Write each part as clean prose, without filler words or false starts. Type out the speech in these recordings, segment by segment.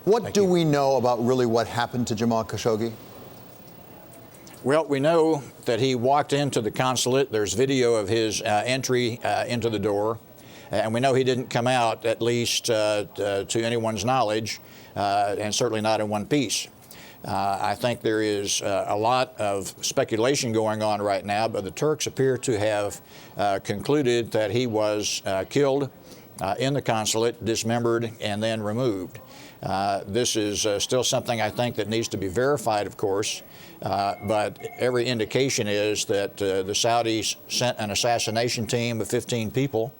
What do we know about really what happened to Jamal Khashoggi? Well, we know that he walked into the consulate. There's video of his entry into the door. And we know he didn't come out, at least to anyone's knowledge, and certainly not in one piece. I think there is a lot of speculation going on right now, but the Turks appear to have concluded that he was killed in the consulate, dismembered, and then removed. This is still something I think that needs to be verified, of course, but every indication is that the Saudis sent an assassination team of 15 people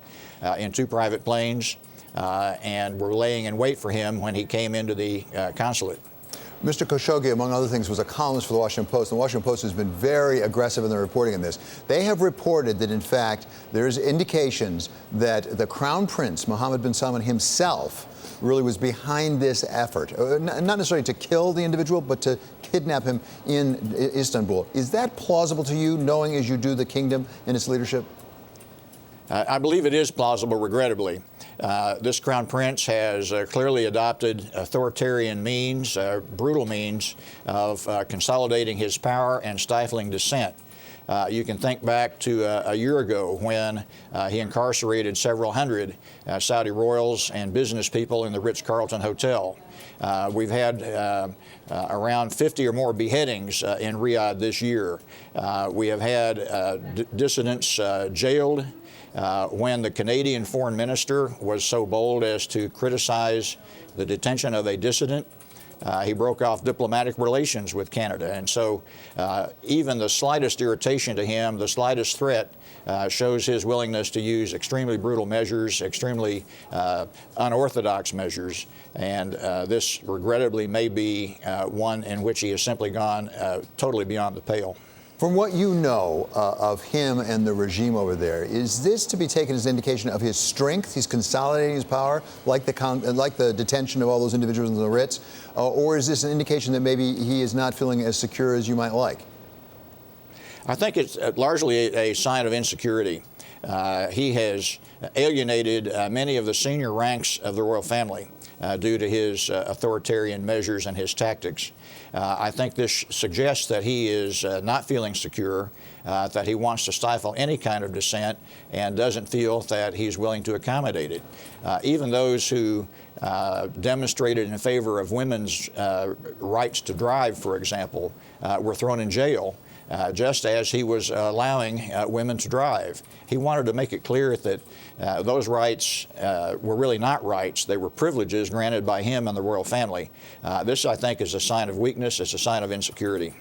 in 2 private planes and were laying in wait for him when he came into the consulate. Mr. Khashoggi, among other things, was a columnist for the Washington Post. The Washington Post has been very aggressive in their reporting on this. They have reported that, in fact, there's indications that the Crown Prince, Mohammed bin Salman himself, really was behind this effort, not necessarily to kill the individual, but to kidnap him in Istanbul. Is that plausible to you, knowing as you do the kingdom and its leadership? I believe it is plausible, regrettably. This Crown Prince has clearly adopted authoritarian means, brutal means of consolidating his power and stifling dissent. You can think back to a year ago when he incarcerated several hundred Saudi royals and business people in the Ritz-Carlton Hotel. We've had around 50 or more beheadings in Riyadh this year. We have had dissidents jailed. When the Canadian foreign minister was so bold as to criticize the detention of a dissident, he broke off diplomatic relations with Canada. And so even the slightest irritation to him, the slightest threat, shows his willingness to use extremely brutal measures, extremely unorthodox measures. And this, regrettably, may be one in which he has simply gone totally beyond the pale. From what you know of him and the regime over there, is this to be taken as an indication of his strength? He's consolidating his power, like the detention of all those individuals in the Ritz, or is this an indication that maybe he is not feeling as secure as you might like? I think it's largely a sign of insecurity. He has alienated many of the senior ranks of the royal family due to his authoritarian measures and his tactics. I think this suggests that he is not feeling secure, that he wants to stifle any kind of dissent and doesn't feel that he's willing to accommodate it. Even those who demonstrated in favor of women's rights to drive, for example, were thrown in jail. Just as he was allowing women to drive. He wanted to make it clear that those rights were really not rights. They were privileges granted by him and the royal family. This, I think, is a sign of weakness. It's a sign of insecurity.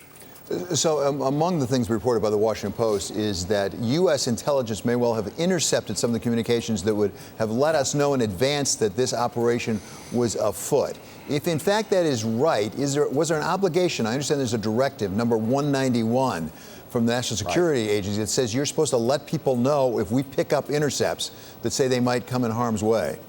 So among the things reported by the Washington Post is that U.S. intelligence may well have intercepted some of the communications that would have let us know in advance that this operation was afoot. If in fact that is right, was there an obligation? I understand there's a directive, number 191, from the National Security Agency that says you're supposed to let people know if we pick up intercepts that say they might come in harm's way.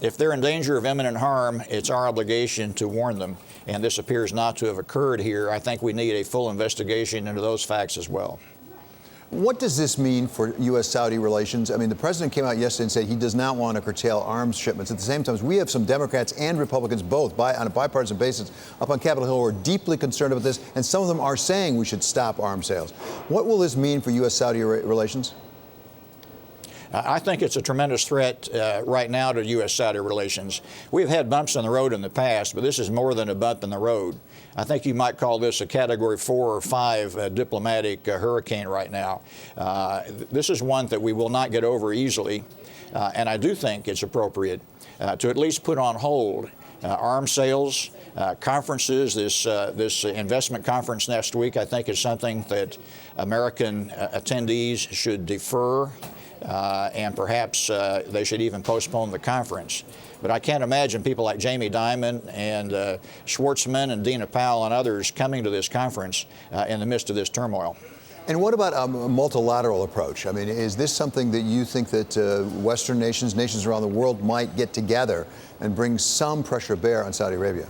If they're in danger of imminent harm, it's our obligation to warn them. And this appears not to have occurred here. I think we need a full investigation into those facts as well. What does this mean for U.S. Saudi relations? I mean, the president came out yesterday and said he does not want to curtail arms shipments. At the same time, we have some Democrats and Republicans both on a bipartisan basis up on Capitol Hill who are deeply concerned about this, and some of them are saying we should stop arms sales. What will this mean for U.S. Saudi relations? I think it's a tremendous threat right now to U.S. Saudi relations. We've had bumps in the road in the past, but this is more than a bump in the road. I think you might call this a Category 4 or 5 diplomatic hurricane right now. This is one that we will not get over easily, and I do think it's appropriate to at least put on hold arms sales, conferences. This investment conference next week, I think, is something that American attendees should defer. And perhaps they should even postpone the conference. But I can't imagine people like Jamie Dimon and Schwartzman and Dina Powell and others coming to this conference in the midst of this turmoil. And what about a multilateral approach? I mean, is this something that you think that Western nations around the world might get together and bring some pressure to bear on Saudi Arabia?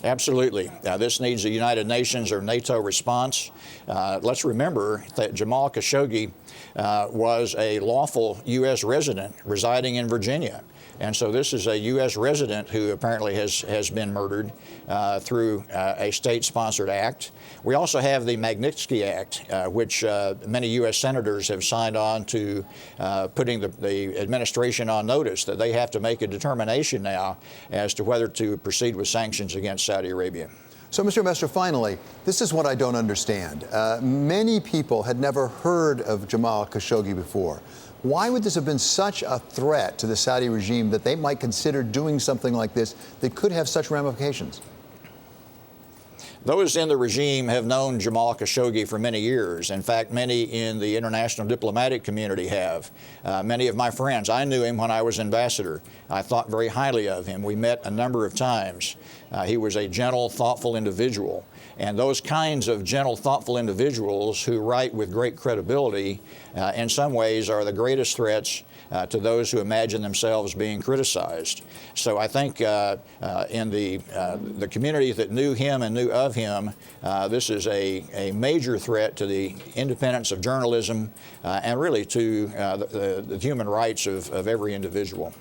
Absolutely. This needs a United Nations or NATO response. Let's remember that Jamal Khashoggi was a lawful U.S. resident residing in Virginia. And so this is a U.S. resident who apparently has been murdered through a state-sponsored act. We also have the Magnitsky Act, which many U.S. senators have signed on to, putting the administration on notice that they have to make a determination now as to whether to proceed with sanctions against Saudi Arabia. So, Mr. Investor, finally, this is what I don't understand. Many people had never heard of Jamal Khashoggi before. Why would this have been such a threat to the Saudi regime that they might consider doing something like this that could have such ramifications? Those in the regime have known Jamal Khashoggi for many years. In fact, many in the international diplomatic community have. Many of my friends, I knew him when I was ambassador. I thought very highly of him. We met a number of times. He was a gentle, thoughtful individual. And those kinds of gentle, thoughtful individuals who write with great credibility, in some ways, are the greatest threats to those who imagine themselves being criticized. So I think in the community that knew him and knew of him, this is a major threat to the independence of journalism and really to the human rights of every individual.